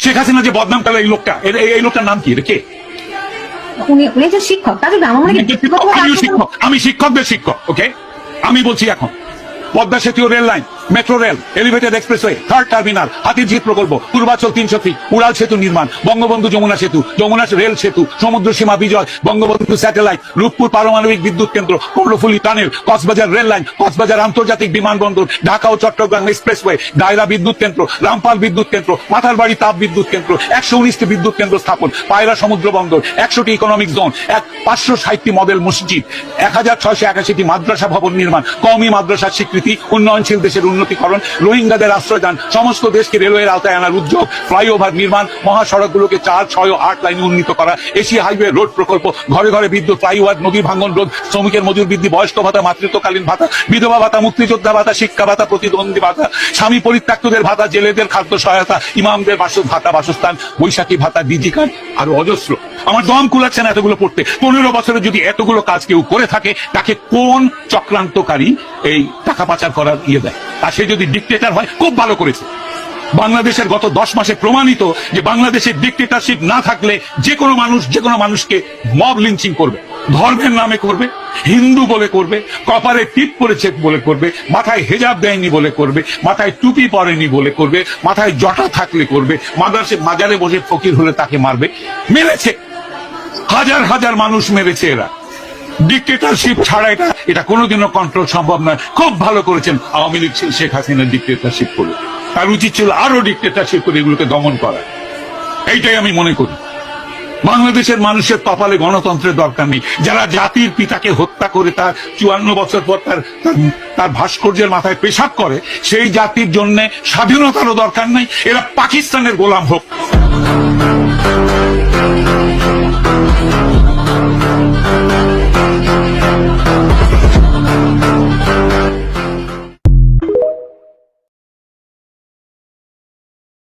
শেখ হাসিনা যে বদনাম করলো এই লোকটা, এই লোকটার নাম কি? এটা কে? উনি যে শিক্ষক, তাদের আমার মনে হয় আমি শিক্ষকদের শিক্ষক। ওকে, আমি বলছি এখন পদ্মা সেতু, rail line, metro rail, elevated expressway, third terminal, Hatirjheel প্রকল্প, পূর্বাচল 300 ফিট, উড়াল সেতু নির্মাণ, বঙ্গবন্ধু যমুনা সেতু, যমুনা রেল সেতু, সমুদ্র সীমা বিজয়, বঙ্গবন্ধু স্যাটেলাইট, রূপপুর পারমাণবিক বিদ্যুৎ কেন্দ্র, Karnaphuli tunnel, Cox's Bazar rail line, Cox's Bazar আন্তর্জাতিক বিমানবন্দর, ঢাকা ও চট্টগ্রাম এক্সপ্রেসওয়ে, দায়রা বিদ্যুৎ কেন্দ্র, রামপাল বিদ্যুৎ কেন্দ্র, মাথারবাড়ি তাপ বিদ্যুৎ কেন্দ্র, 119টি বিদ্যুৎ কেন্দ্র স্থাপন, পায়রা সমুদ্র বন্দর, 100টি ইকোনমিক জোন, 560টি মডেল মসজিদ, 1681টি মাদ্রাসা ভবন নির্মাণ, কওমি মাদ্রাসার স্বীকৃতি, উন্নয়নশীল দেশের উন্নতিকরণ, রোহিঙ্গাদের আশ্রয়দান, সমস্ত দেশকে রেলওয়ের আওতায় আনার উদ্যোগ, ফ্লাইওভার নির্মাণ, মহাসড়কগুলোকে 4, 6 ও 8 লাইনে উন্নীত করা, এশিয়া হাইওয়ে রোড প্রকল্প, ঘরে ঘরে বিদ্যুৎ, ফ্লাইওভার, নদী ভাঙন রোধ, শ্রমিকের মজুর বৃদ্ধি, বয়স্ক ভাতা, মাতৃত্বকালীন ভাতা, বিধবা ভাতা, মুক্তিযোদ্ধা ভাতা, শিক্ষা ভাতা, প্রতিদ্বন্দ্বী ভাতা, স্বামী পরিত্যক্তদের ভাতা, জেলেদের খাদ্য সহায়তা, ইমামদের ভাতা, বাসস্থান, বৈশাখী ভাতা, ডিজি কার্ড, আরো অজস্র। আমার দম কুলাচ্ছে না এতগুলো পড়তে। 15 বছরে যদি এতগুলো কাজ কেউ করে থাকে, তাকে কোন চক্রান্তকারী এই টাকা পাচার করার দেয়? আর সে যদি ডিক্টেটর হয়, খুব ভালো করেছে। বাংলাদেশের গত 10 মাসে প্রমাণিত যে বাংলাদেশের ডিক্টেটরশিপ না থাকলে যে কোনো মানুষ যে কোনো মানুষকে মব লিঞ্চিং করবে, ধর্মের নামে করবে, হিন্দু বলে করবে, কপালে টিপ পরেছে বলে করবে, মাথায় হেজাব দেয়নি বলে করবে, মাথায় টুপি পরেনি বলে করবে, মাথায় জটা থাকলে করবে, মাজারে বসে ফকির হলে তাকে মারবে। মেরেছে, হাজার হাজার মানুষ মেরেছে এরা। ডিক্টেটরশিপ ছাড়া এটা কোনোদিনও কন্ট্রোল সম্ভব নয়। খুব ভালো করেছেন আওয়ামী লীগ শেখ হাসিনার ডিক্টেটরশিপ করে। তার উচিত ছিল আরো ডিক্টেটরশিপ করে এগুলোকে দমন করা। এইটাই আমি মনে করি। বাংলাদেশের মানুষের কপালে গণতন্ত্রের দরকার নেই। যারা জাতির পিতাকে হত্যা করে তার 54 বছর পর তার ভাস্কর্যের মাথায় পেশাব করে, সেই জাতির জন্য স্বাধীনতারও দরকার নাই। এরা পাকিস্তানের গোলাম হোক,